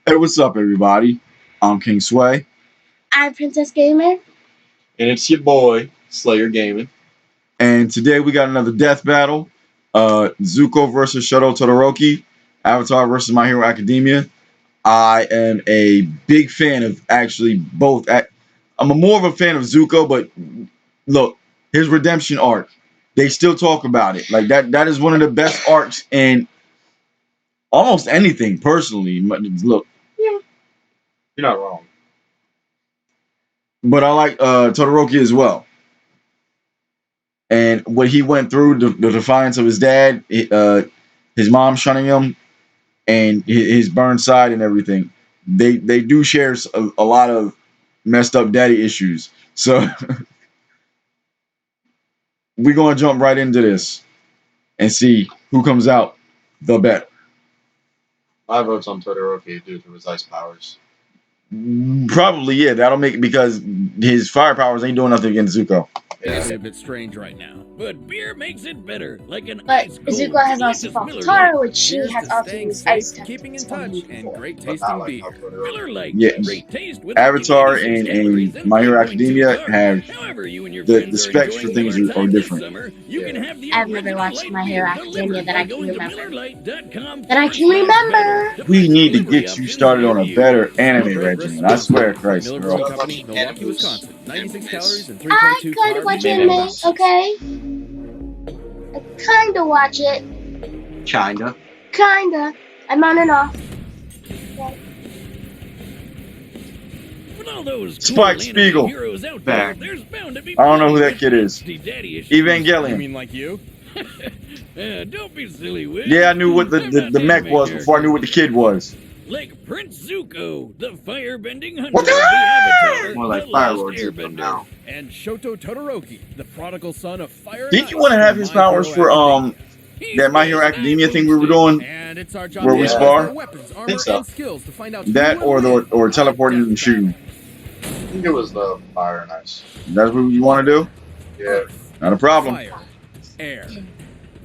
Hey, what's up, everybody? I'm King Sway, I'm Princess Gamer. And it's your boy, Slayer Gaming. and today we got another death battle. Zuko versus Shoto Todoroki, Avatar versus My Hero Academia. I am a big fan of actually both. I'm more of a fan of Zuko, but look, his redemption arc, they still talk about it. Like that is one of the best arcs in almost anything, personally. Look, Yeah, you're not wrong. but I like Todoroki as well. And what he went through, the defiance of his dad, his mom shunning him, and his burn side and everything. They do share a lot of messed up daddy issues. So we're gonna jump right into this and see who comes out the better. My vote's on Todoroki due to his ice powers. Probably, yeah, that'll make it because his fire powers ain't doing nothing against Zuko. It's a bit strange right now, but beer makes it better, like an But ice cold Zuko has also delicious fought Miller Katara, Lite. which she Here's has to also staying used safe, ice keeping in techniques touch, and before. great I tasting like beer. Todoroki. Miller Lite, Yeah. great taste with Avatar only 86 and calories and My Hero 3.2 Academia carbs. have However, you and your the friends are specs for enjoying things Miller are time this different. summer, you can have the I've never original watched light My beer Hero Academia delivered that by I can going to remember. MillerLite.com That I can remember. We need to Delivery get you options started on near a you. better anime Celebrate regimen. I swear, responsibly. Christ, Miller girl. Brewing Company, Fucking Milwaukee, animals. Wisconsin. 96 calories and I 3.2 kind of carbs. watch Made anime, in okay? I kind of watch it. China. Kinda. I'm on and off. With all those Spike cool Spiegel. anime heroes out there, there's bound to be I don't know who plenty that kid with is. nasty daddy issues. You Evangelion. mean like you? Don't be silly, Will. Yeah, I knew what I'm the not mech anime was before I knew what the kid was. Like Prince Zuko, the firebending hunter What of the the Avatar, More like the Last Firelord Zuko Airbender. now. And Shoto Todoroki, the prodigal son of fire and Didn't you ice want to have from his My powers Hero for Academia. that My Hero Academia thing we were doing, And it's our job where to we Yeah. analyze spar? their weapons, armor, Think so. and skills to find out That who will or win our teleporting death and shooting? I think it was the fire and ice. That's what you want to do? Yeah. Earth, Not a problem. fire, air.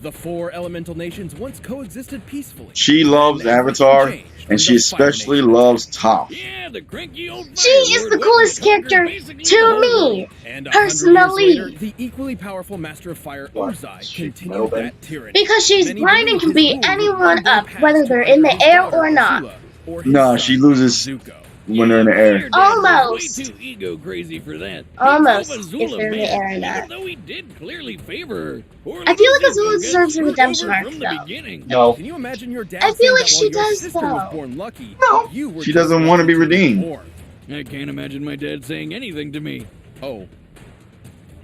The four elemental nations once coexisted peacefully. She loves Then everything Avatar, changed when and she the Fire especially Nation loves Toph. Yeah, the cranky old She is the coolest character to me. And 100 Personally. years later, the equally powerful Master of Fire, What? Ozai, Shoot continued Melvin? that tyranny. Because she's Many blind and believe can his beat rule would anyone one day up, pass whether to they're either in the his air daughter, or not. Azula, or his Nah, son, she loses Zuko. when they're in the air. Almost. Way too ego crazy for that. Almost, He drove if Azula they're in the mad, air or not. even though he did clearly favor her. Poor I feel little like Azula Zuko got deserves a screwed redemption over arc, from the though. beginning. No. Can you imagine your dad I feel saying like that she while your does, sister was though. born lucky, No. you were She just doesn't want to be lucky be redeemed. born? I can't imagine my dad saying anything to me. Oh,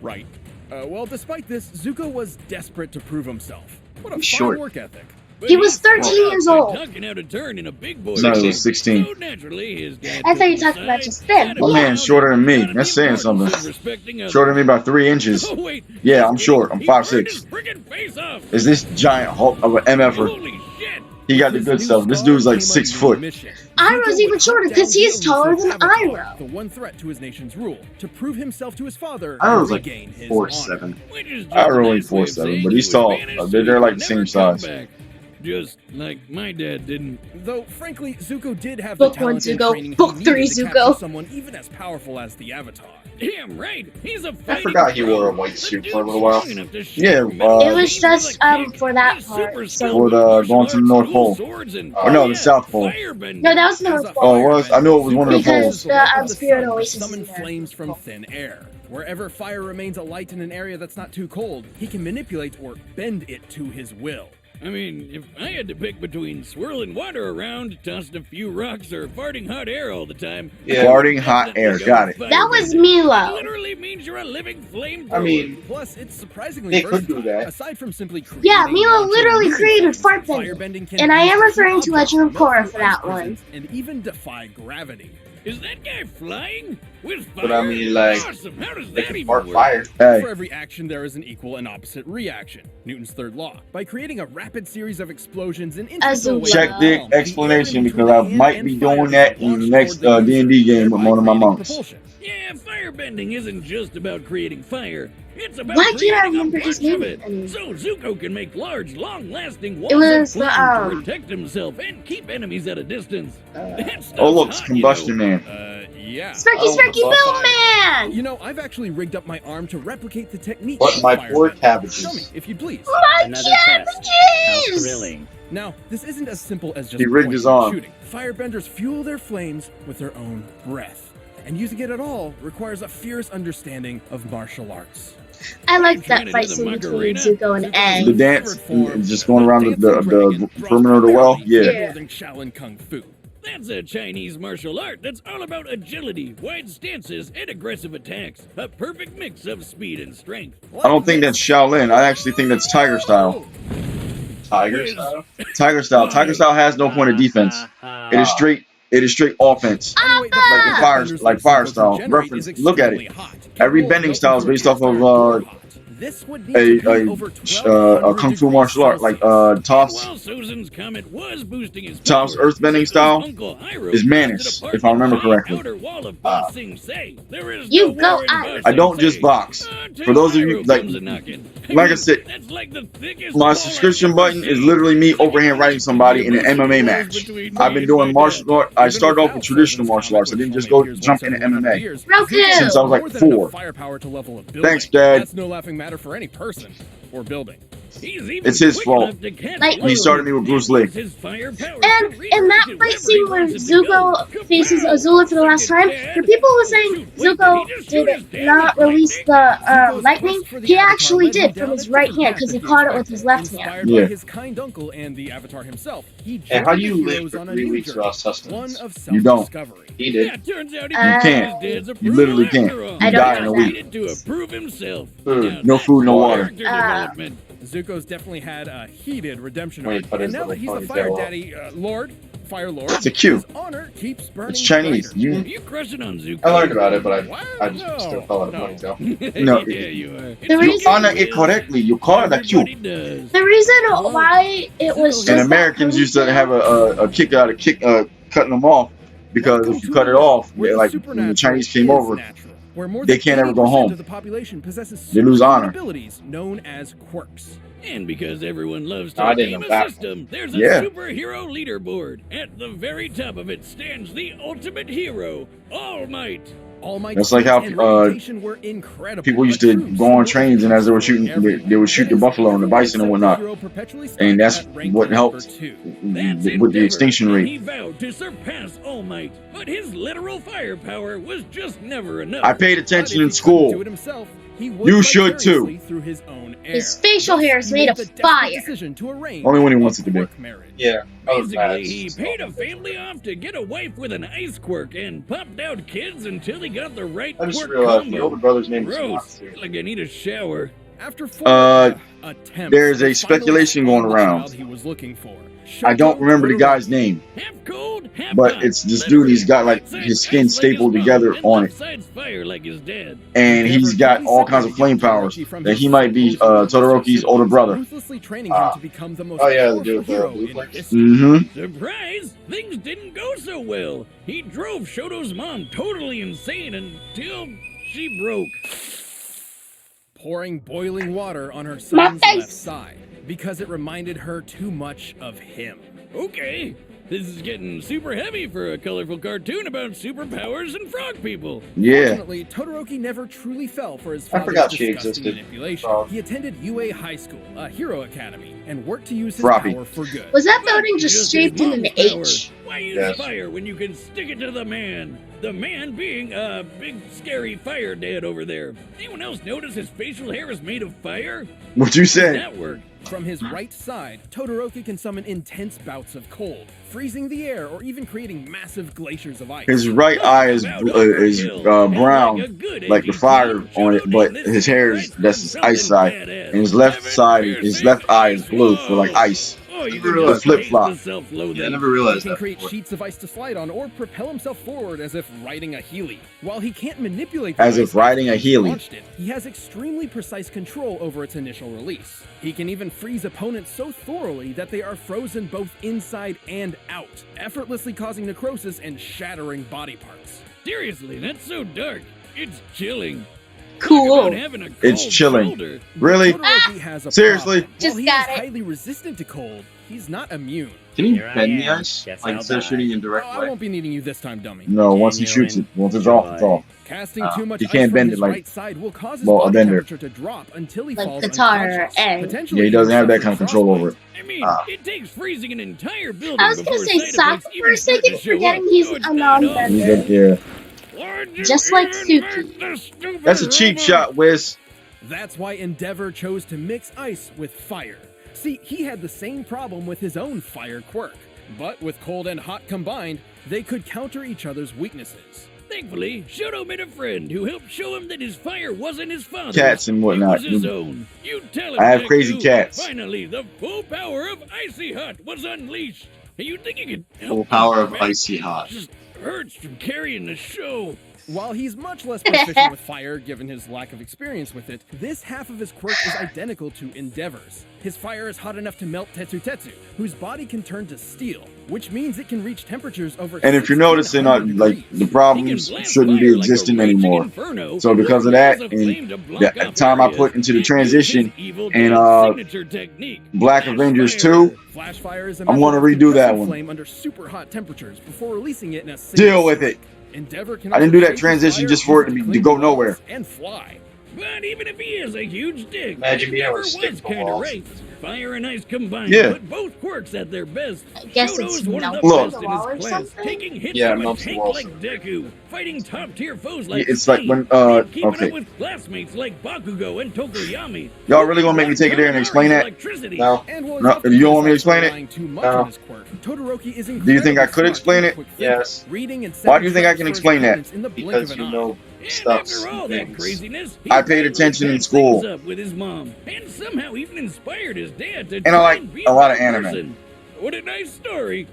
right. Well, despite this, Zuko was desperate to prove himself. What a fine Short. work ethic. But He was he started 13 out years by old. Tucking out a turn in a big boy. No, it Sixteen. was 16. So naturally, his dad I took thought you him talked about aside, just then. sat him My Yeah. man's down, shorter than and me. taught him That's the saying importance something. of respecting others. Shorter than me by 3 inches. Oh wait, Yeah, just I'm kidding. short. I'm He burned 5'6". his friggin' face off. Is this giant Hulk of an MFer? Holy shit! He got the With good this stuff. new This star dude's like came a 6 new foot. mission. Iroh's Zuko even would shorter hunt because down he's the taller elusive than Avatar, Iroh. the one threat to his nation's rule, to prove himself to his father I and was like regain his 4'7". honor. Which is just I a only nice way of 4'7", saying but he he's was tall. banished so They're he like could the same never come size. back. Just like my dad didn't. Though, frankly, Zuko did have Book the one, talent and Zuko. training Book he three, needed to Zuko. capture someone even as powerful as the Avatar. Damn right, he's a I fighting forgot he pro. wore a white The suit dude's for a little while. strong enough to shoot Yeah, metal It was beams just with a kick. for that He's part. super So skilled For the with martial going to the arts, North cool Pole. swords, and Or no, the yeah, South Pole. firebending. no, that was the As North a Pole. Oh, it was? I knew it was one of the Zuko Because poles. uses the work of the Spirit sun to Oasis summon is there. flames from thin air. Wherever fire remains alight in an area that's not too cold, he can manipulate or bend it to his will. I mean, if I had to pick between swirling water around, tossing a few rocks, or farting hot air all the time, Yeah. Farting hot air. Got it. That was firebending. It Milo. literally means you're a living flamethrower. I mean, Plus, it's surprisingly they could versatile. do that. Aside from simply creating Yeah, Milo launching, literally moving created things, fart-bending. firebending can And I be am used referring to objects, Legend of melt Korra through for that ice one. prisons, and even defy gravity. Is that guy flying? With fire? But I mean, like, awesome. How does they that can even fart work? fire. Hey, For every action, there is an equal and opposite reaction. Newton's third law. By creating a rapid series of explosions and Azula. check the explanation because I might be doing that in the next D&D game with one of my monks. Yeah, firebending isn't just about creating fire. It's about Why can't I creating a remember his bunch of name? it. I mean- So Zuko can make large, long-lasting walls It was of the, flame to protect himself and keep enemies at a distance. That stuff's Oh, look, it's hot, Combustion you know. Man. Yeah. Sparky, Oh, Sparky, the Boom fire. Man! You know, I've actually rigged up my arm to replicate the technique. But of my firebending. poor cabbages. Show me, if you please. My Another test. How cabbages! thrilling. Now, this isn't as simple as just He rigged pointing his and arm. shooting. Firebenders fuel their flames with their own breath, and using it at all requires a fierce understanding of martial arts. I like Trying that to fight do the scene between Macarena? Zuko and The Aang. dance, just going around the perimeter of the well. Yeah. More than Shaolin Kung Fu. That's a Chinese martial art that's all about agility, wide stances, and aggressive attacks. A perfect mix of speed and strength. I don't think that's Shaolin. I actually think that's Tiger Style. Tiger style? Tiger Style. Tiger Style has no point of defense. It is straight. It is straight offense. Anyway, the Like the fire, firebenders like fire Zuko style. can generate Reference. is Look at extremely it. hot. Every Capable bending style is into based off of hot. This would need to be over a 1200 kung fu degrees martial art. Like Celsius. Top's While Susan's comet was boosting his Top's powers, earthbending Zuko's style Uncle Iroh is busted Manus, apart if I remember the correctly. outer wall of Ba Sing Se. There is You no go, war in Ba Iroh. I don't Sing just Se box. until For those of you, Iroh like- comes a-knocking. like I said, That's like the thickest my ball subscription I've ever button is seen. literally me overhand writing somebody in an MMA match. I've been doing martial art. I started off with traditional martial arts. I didn't just go jump into MMA. Roku! Since I was like More than enough 4. firepower to level a building. Thanks, Dad. That's no laughing matter for any person or building. He's even It's his quick fault. enough to catch Lightning. He started me with Bruce Lee. His fire power And to in that redirect fight it scene wherever where he wants it to Zuko go. faces Kapow! Azula for the last time, Second, the people who Dad. saying Shoot, wait, Zuko did he just shoot his did dad not with release lightning? the Zuko's lightning, quest for the he Avatar actually led him did down from a his right different hand path because he than caught it with expected. his left hand. Inspired Yeah. by his kind uncle and the Avatar himself, he And how joined do you the live heroes for on a 3 new weeks journey, without one sustenance? of You don't. self-discovery. He Yeah, did. turns out he You got can't. his dad's You literally approval can't. after all. I You don't die in know a that. week. Needed to approve himself. Food. Now No that's food, no water. character development. Zuko's definitely had a heated redemption When he arc, put and his now that he's little the Fire ponytail up. Daddy, Fire Lord, It's a Q. his honor keeps burning It's Chinese. brighter. You crushing on Zuko? I learned about it, but What? I just still call it a No. ponytail. No, yeah, you are. The You reason- honor it correctly. You call it a Q. Everybody does. The reason why it was just And that Americans used to ponytail- have a kick out of cutting them off because Welcome if you to cut a it off, where like the when the supernatural Chinese came is over, natural, where more they than can't ever go 80% home. of the population possesses They lose superhuman honor. abilities known as quirks. And because everyone loves to I didn't game know a that. system, there's a Yeah. superhero leaderboard. At the very top of it stands the ultimate hero, All Might. All my That's like how, and reputation were incredible. people used A to true go on symbol trains, and as they were shooting, they would shoot the buffalo and the bison and whatnot. And that's what helped That's with the extinction endeavor, and He rate. vowed to surpass All Might, but his literal firepower was just never enough. I paid attention in school. Do it himself, he would You should too. vicariously through his own air. His facial Thus, hair is he made made of the desperate fire. decision to arrange Only when he a wants it to be. quirk marriage. Yeah. I was mad. Basically, he paid a family off to get a wife with an ice quirk and popped out kids until he got the right I just quirk realized combo. the older brother's name is Gross. Fox. Like I need a shower. After four attempts, there's a he finally speculation found going the around. child he was looking for. I don't Shoto remember the Todoroki. guy's name, Half cold, half but hot. it's this dude. He's got like Right his side's skin ice like stapled his together mom, and on left it, side's fire like his dad. and he's got all kinds of flame powers. That he might be Todoroki's older brother. Ruthlessly training him to become the most Oh, yeah, the powerful dude with the hero blue in flames. history. Mm-hmm. Surprise! Things didn't go so well. He drove Shoto's mom totally insane until she broke. Pouring boiling water on her son's face. left side because it reminded her too much of him. Okay, this is getting super heavy for a colorful cartoon about superpowers and frog people. Yeah. Fortunately, Todoroki never truly fell for his I father's forgot she disgusting existed. manipulation. Oh. He attended UA High School, a hero academy, and worked to use his Froppy. power for good. Was that But building just his shaped in an mom's power. H? Why use Yes. fire when you can stick it to the man? The man being a big scary fire dad over there. Anyone else notice his facial hair is made of fire? What you say? That worked. From his right side, Todoroki can summon intense bouts of cold, freezing the air or even creating massive glaciers of ice. His right eye is brown, like the fire on it, but his hair is that's his ice side, and his left eye is blue for like ice. Oh, you The can just flip-flop. taste the self-loathing. Yeah, I never He realized can that. create before. sheets of ice to slide on or propel himself forward as if riding a Healy. While he can't manipulate the As ice if riding a after he's Healy. launched it, he has extremely precise control over its initial release. He can even freeze opponents so thoroughly that they are frozen both inside and out, effortlessly causing necrosis and shattering body parts. Seriously, that's so dark. It's chilling. Cool. It's chilling. Really? Todoroki has a Seriously? problem. Just While he got is it. highly resistant to cold, he's not immune. Can you Here I bend the am. ice? Guess Like I'll instead of die. shooting in Oh, direct I way? won't be needing you this time, dummy. No, once he shoots it, once it's off, it's off. Casting Ah, too much you ice can't from bend his it like- right side will cause his well, a body bender. temperature to drop until he Like falls guitar unconscious. egg. Potentially Yeah, he doesn't even have that suffering kind of control over it. I mean, Ah. it takes freezing an entire building I was gonna before say side Sokka effects for even a start to second, show forgetting up. he's So a it's not non-bender. obvious. Yeah. Why'd you Just like even Suki. make the stupid That's a cheap robot? shot, Wiz. That's why Endeavor chose to mix ice with fire. See, he had the same problem with his own fire quirk. But with cold and hot combined, they could counter each other's weaknesses. Thankfully, Shoto met a friend who helped show him that his fire wasn't his father's. Cats and whatnot. It was his own. You tell him, I have Deku. crazy cats. Finally, the full power of Icy Hot was unleashed. And you think you could help Full power him, of man? icy hot. Just hurts from carrying the show. While he's much less proficient with fire given his lack of experience with it, this half of his quirk is identical to Endeavor's. His fire is hot enough to melt Tetsu Tetsu, whose body can turn to steel, which means it can reach temperatures over And if you're noticing, 1600 like degrees. the problems shouldn't be existing anymore. So because of that, and the time I put into the transition in Black Avengers 2, Flash fire is a I'm gonna method of redo that compressing one. flame under super hot temperatures before releasing it in a single Deal with strike. it. Endeavor can I didn't also do that shape his transition fire just for it to using be- to go clean nowhere. walls and fly. But even if he is a huge dick, Imagine being able to Endeavor stick was to kind of walls. right. Fire and ice combined Yeah. put both quirks at their best. I guess Shoto's it's one of the melting Look. best the in wall or his class, something. taking hits Yeah, from a melts the tank walls. like Deku, fighting top-tier foes like It's like when, and keeping okay. up with classmates like Bakugo and Tokoyami. Y'all really gonna make me take it there and explain that? Electricity. No. And while No, he's often you don't want me to criticized for explain it? relying too much No. on his quirk, Todoroki is Do you think I incredibly could smart explain and it? quick thinker, Yes. reading and Why do you setting think I traps can for his explain that? opponents in the blink Because of you an eye. know And stuffs after all and that things. craziness, he I paid finally attention in patched school. things up with his mom, and somehow even inspired his dad to I try like and be a lot of better anime. person. What a nice story.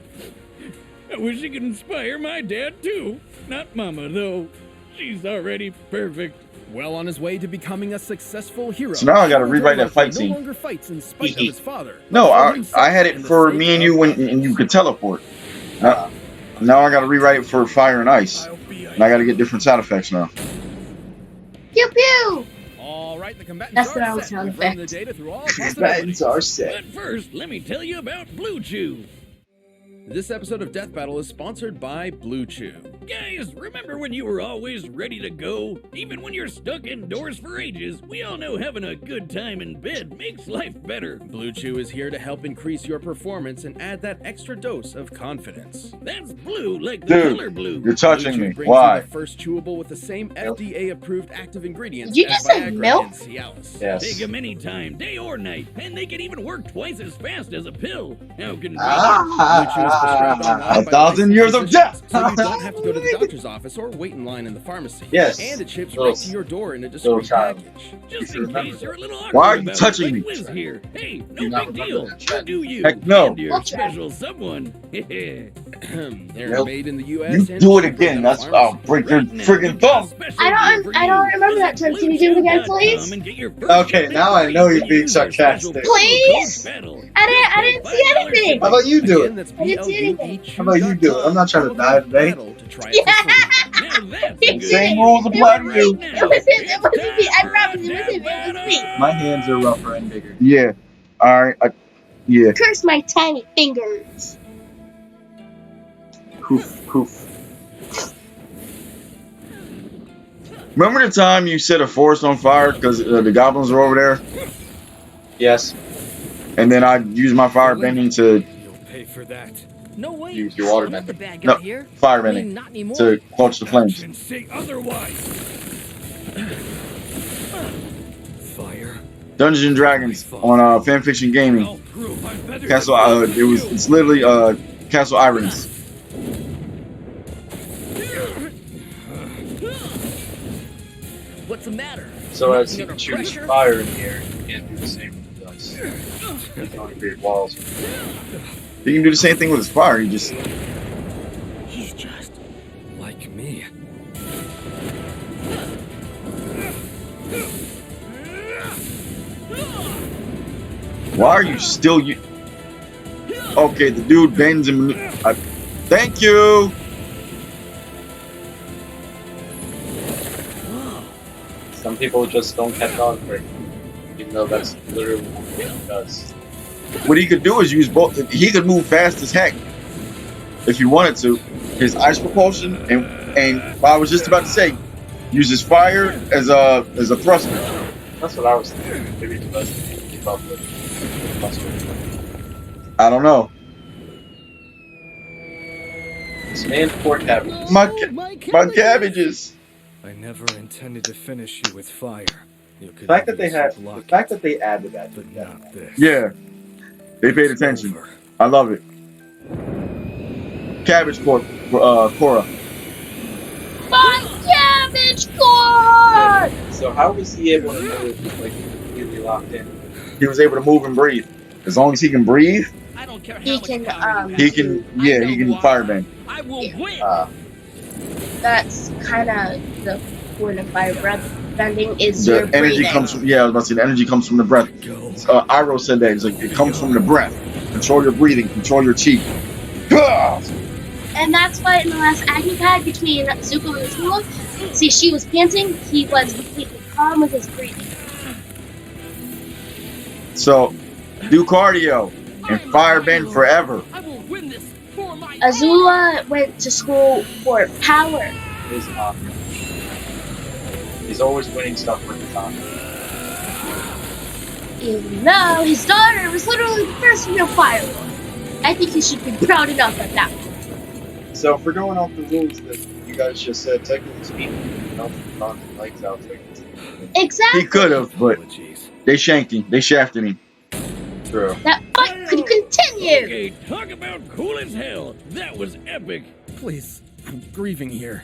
I wish he could inspire my dad too. Not Mama though. She's already perfect. Well on his way to becoming a successful hero. So now I gotta Shoto rewrite that Todoroki fight no scene. longer fights in spite of his father. No, but for I himself had and it the for sake me and of you when others. and you could teleport. Now I gotta rewrite it for fire and ice. And I gotta get different side effects now. Pew pew. All right, the combatants That's are what I was set. sound We've run the effect. data through all Buttons possibilities. are set. But first, let me tell you about Blue Chew. This episode of Death Battle is sponsored by Blue Chew. Guys, remember when you were always ready to go? Even when you're stuck indoors for ages, we all know having a good time in bed makes life better. Blue Chew is here to help increase your performance and add that extra dose of confidence. That's blue, like the Dude, color blue. You're touching Blue Chew me. brings Why? you the first chewable with the same FDA-approved active ingredients Did you as just say Viagra milk? and Cialis. Take Yes. them anytime, day or night, and they can even work twice as fast as a pill. How convenient. Blue Chew is prescribed online by 1,000 years of physicians, death. so you don't have to go to the doctor's office or wait in line in the pharmacy. Yes. And it ships Little- right to your door in a little discreet child. package. Just in Remember case you're a little awkward Why are you about touching it, me? like Wiz here. Hey, Do no not big remember deal. that You shit. do you. Heck no. And your Okay. special someone. They're Nope. made in the U.S. You and do it shipped again. from That's pharmacy. I'll break your Right now, friggin' we've got a thumb. special I deal for don't you. remember that term. Can you do it again, please? And get your first Okay, shipment now I free know when you're you being use our special sarcastic. promo code Please? BATTLE. I didn't see anything. How about you do Again, it? that's I didn't see anything. BLUEChew.com. How about you do it? I'm not trying to die today. Battle to try it for free. Now that's a good Same deal. rules apply to Right you. now, It wasn't me. it's I time promise for it a wasn't me. It was me. My hands are rougher and bigger. Yeah. All right. Yeah. Curse my tiny fingers. Poof, poof. Remember the time you set a forest on fire because the goblins were over there, Yes. and then I used my fire bending to You'll pay for that. No way. Use your water I'm not bender. the bad guy No, here. fire I mean, bending not anymore. to quench the flames. And say otherwise. Fire. Dungeons and Dragons on Fanfiction Gaming. I'll prove I'm better Castle. than you. It's literally Castle Irons. What's the matter? So as Nothing you under can shoot pressure? fire in the air, you can't do the same with ice. You can only create walls. You can do the same thing with his fire. You just He's just Like me. why are you still you? Okay, the dude bends and thank you. Some people just don't catch on quick, even though that's literally what he does. What he could do is use both. He could move fast as heck if he wanted to. His ice propulsion and I was just about to say, use his fire as a thruster. That's what I was thinking. Maybe he doesn't keep up with Buster. I don't know. This man, poor cabbages. My cabbages. I never intended to finish you with fire. You could The fact that they obviously had, block the fact it, that they added that, but not this. Yeah, they paid It's attention. over. I love it. Cabbage Cora. My cabbage cord! So how was he able to move like completely locked in? He was able to move and breathe. As long as he can breathe, I don't care how He much can, power you he have. can. Yeah, he can firebend. I will win. That's kind of the point of fire breath bending is your The energy breathing. comes from. Yeah, I was about to say the energy comes from the breath. Iroh said that. It's like it comes from the breath. Control your breathing. Control your chi. Ah! And that's why in the last acting pad between Zuko and Azula, see, she was panting, he was completely calm with his breathing. So, do cardio and firebend forever. I will win this for my Azula went to school for power. His opera. He's always winning stuff with his opera. Even though his daughter was literally the first real firework. I think he should be proud enough of that. So if we're going off the rules that you guys just said, technically speaking, you know, knock the lights out, technically speaking. Exactly. He could have, but Apologies. they shanked him. They shafted him. True. That fight could continue. Okay, talk about cool as hell. That was epic. Please, I'm grieving here.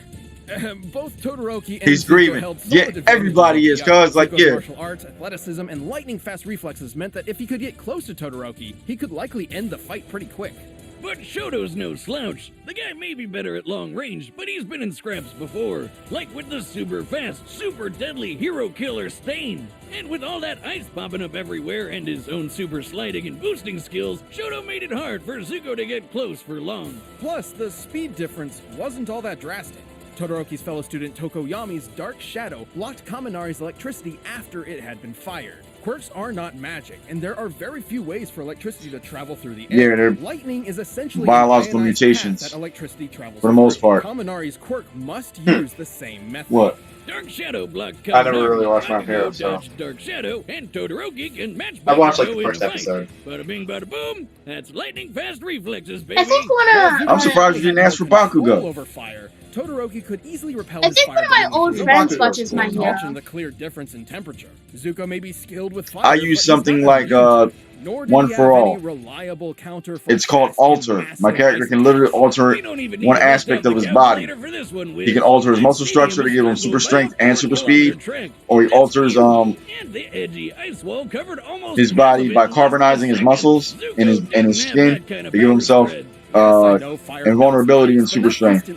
Both Todoroki and He's Zuko grieving. held solid Yeah, advantages everybody over is, the others. cuz, like, Zuko's yeah. martial arts, athleticism, and lightning-fast reflexes meant that if he could get close to Todoroki, he could likely end the fight pretty quick. But Shoto's no slouch. The guy may be better at long range, but he's been in scraps before. Like with the super fast, super deadly hero killer Stain. And with all that ice popping up everywhere and his own super sliding and boosting skills, Shoto made it hard for Zuko to get close for long. Plus, the speed difference wasn't all that drastic. Todoroki's fellow student Tokoyami's Dark Shadow blocked Kaminari's electricity after it had been fired. Quirks are not magic, and there are very few ways for electricity to travel through the air. Yeah, they're Lightning is essentially biological an ionized mutations, path that electricity travels for the most through. part. Kaminari's quirk must use the same method. What? Dark Shadow blocked I never really Kaminari, watched my Bakugo hero, so. dodged Dark Shadow, and Todoroki can match I watched, like, Bakugo the in first a fight. episode. Bada bing, bada boom. That's lightning fast reflexes, baby. I think one of I'm surprised you didn't ask for Bakugo. Over fire. Todoroki could easily repel I his think fire one of my damage old with friends Bakugo's watches my cool. hero. mention the clear difference in temperature. Zuko may be skilled with fire. I but use he's something not like, immune to it, nor did One he for have All. any reliable counter for It's called fast and alter. My massive character ice can literally attacks. alter We don't even need one to bust aspect out of the his body. calculator for this one, He can alter his Wiz. muscle structure to give him super strength and super speed, or he alters And the edgy ice wall covered almost his body by carbonizing his muscles and his skin to give himself invulnerability and super strength.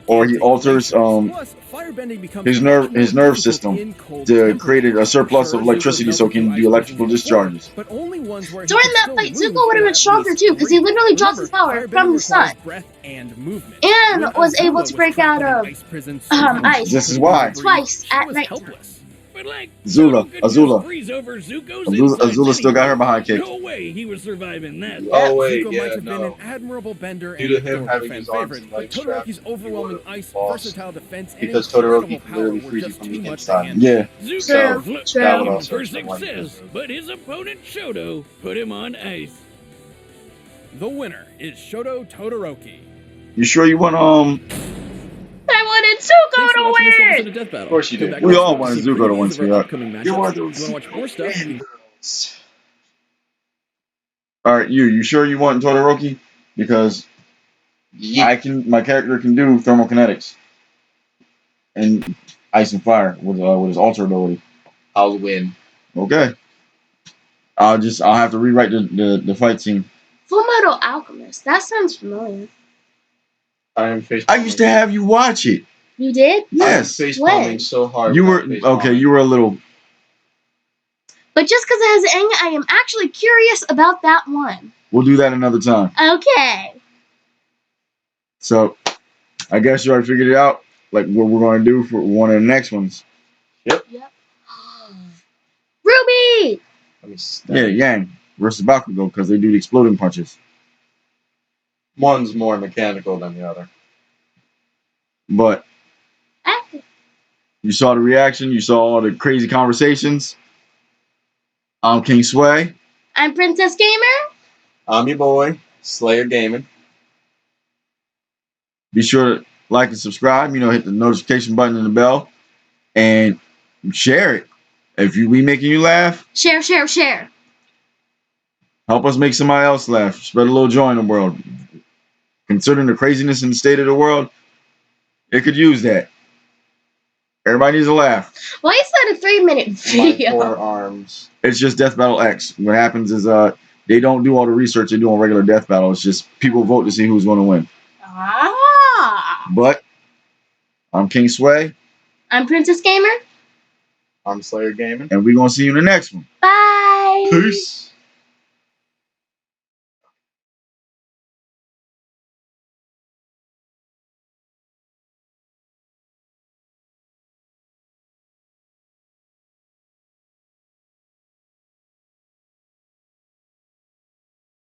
Or he alters his nerve system to create a surplus of electricity so he can do electrical discharges. During that fight, Zuko would have been stronger too, because he literally draws his power from the sun. And was able to break out of ice This is why. twice at night. But like, Azula, Shoto could Azula. just freeze over Zuko's Azula insides still got her anyway. behind kick. No way he was surviving that. Oh wait, Zuko yeah, might have been no. an admirable bender Due and to him a having fan his arms favorite, and but legs strapped, Todoroki's he overwhelming would've ice, lost. versatile defense, and Because incredible Todoroki power literally were frees you just from too the much to inside. handle. Yeah. Zuko True, looked true. down That would for also explain success, but his opponent Shoto put him on ice. The winner is Shoto Todoroki. You sure you want I wanted Thanks for Zuko to watching this win! episode of Death Battle. Of course you Come did. back We next all week wanted see Zuko to previews win, of our sweetheart. upcoming matchups. You want If you want to watch more stuff, Alright, you sure you want Todoroki? Because Yeah. my character can do thermokinetics and ice and fire with his alter ability. I'll win. Okay. I'll have to rewrite the fight scene. Fullmetal Alchemist. That sounds familiar. I used to have you watch it. You did? Yes. I'm face When? palming so hard. You were without face okay, palming. you were a little But just because it has Aang, I am actually curious about that one. we'll do that another time. Okay. So I guess you already figured it out, like what we're gonna do for one of the next ones. Yep. Ruby! Let me Yeah, Yang versus Bakugo because they do the exploding punches. One's more mechanical than the other. But you saw the reaction. You saw all the crazy conversations. I'm King Sway. I'm Princess Gamer. I'm your boy, Slayer Gaming. Be sure to like and subscribe. Hit the notification button and the bell, and share it. If we making you laugh, Share, share, share. help us make somebody else laugh. Spread a little joy in the world. Considering the craziness in the state of the world, it could use that. Everybody needs a laugh. Why is that a 3-minute My video? 4 arms. It's just Death Battle X. What happens is they don't do all the research they do on regular Death Battle. It's just people vote to see who's going to win. Ah. But I'm King Sway. I'm Princess Gamer. I'm Slayer Gaming. And we're going to see you in the next one. Bye. Peace.